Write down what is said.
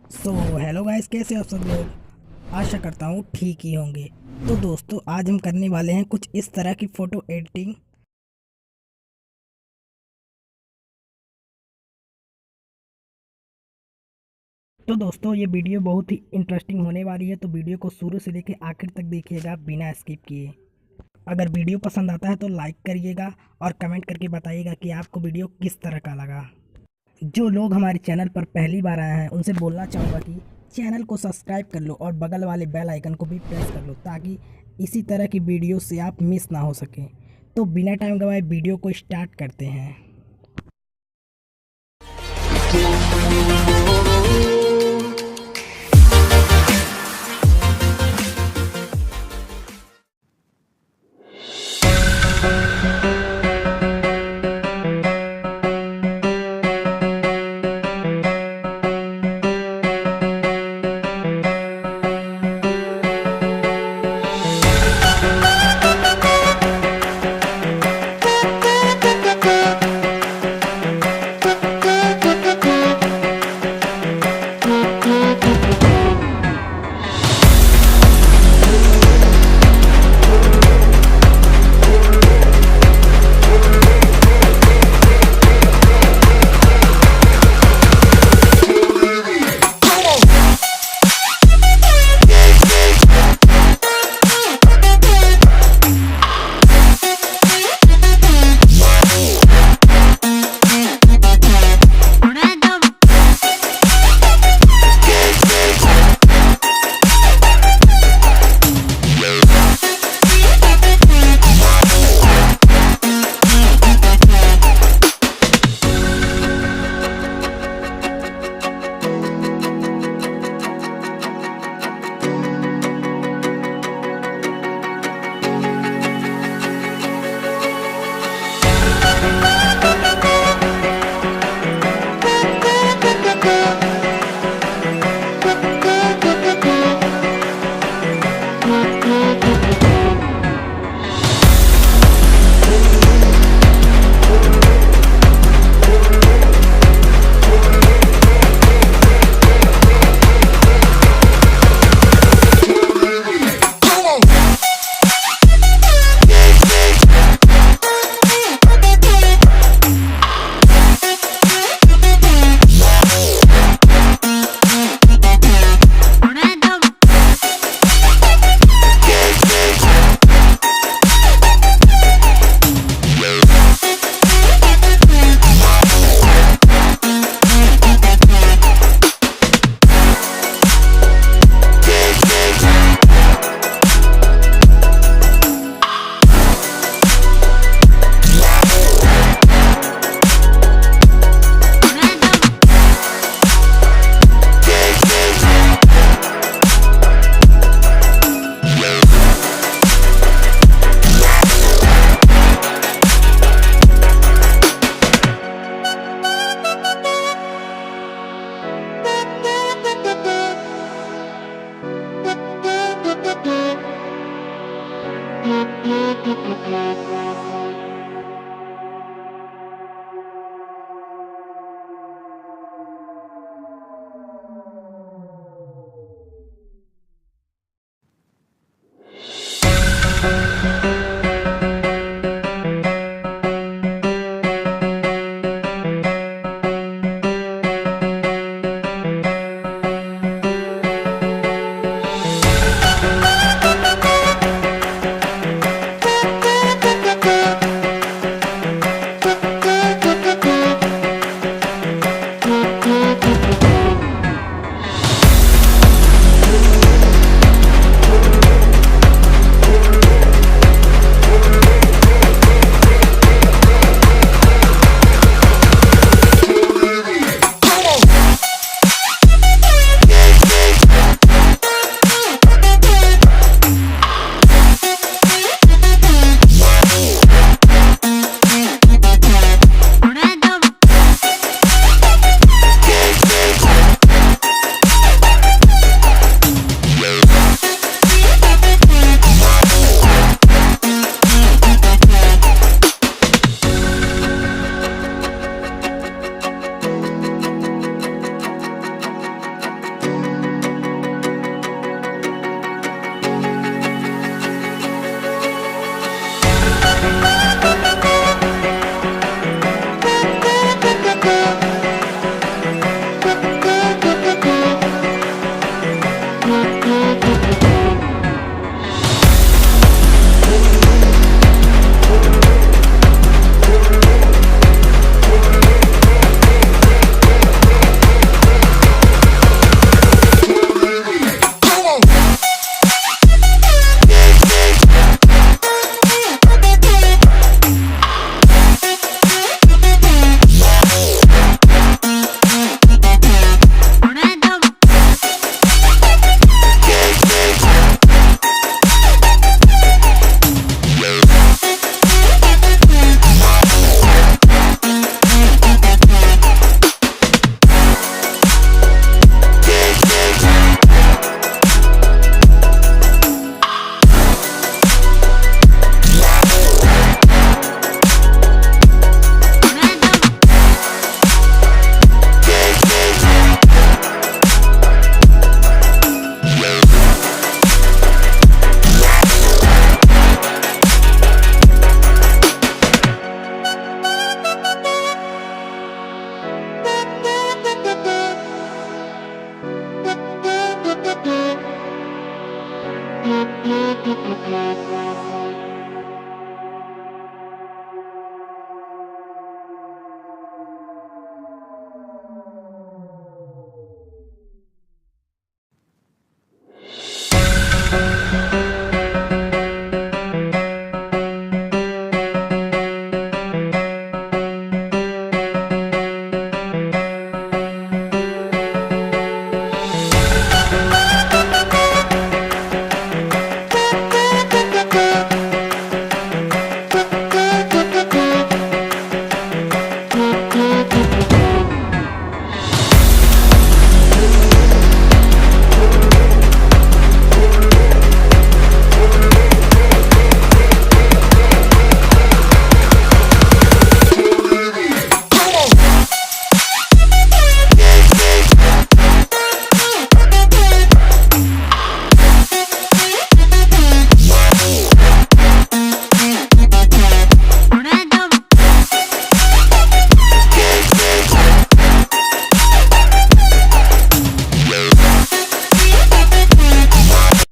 Hello guys, कैसे हो आप सब लोग। आशा करता हूँ ठीक ही होंगे। तो दोस्तों, आज हम करने वाले हैं कुछ इस तरह की फ़ोटो एडिटिंग। तो दोस्तों, ये वीडियो बहुत ही इंटरेस्टिंग होने वाली है, तो वीडियो को शुरू से लेकर आखिर तक देखिएगा बिना स्किप किए। अगर वीडियो पसंद आता है तो लाइक करिएगा और कमेंट करके बताइएगा कि आपको वीडियो किस तरह का लगा। जो लोग हमारे चैनल पर पहली बार आए हैं उनसे बोलना चाहूँगा कि चैनल को सब्सक्राइब कर लो और बगल वाले बेल आइकन को भी प्रेस कर लो, ताकि इसी तरह की वीडियो से आप मिस ना हो सकें। तो बिना टाइम गवाए वीडियो को स्टार्ट करते हैं।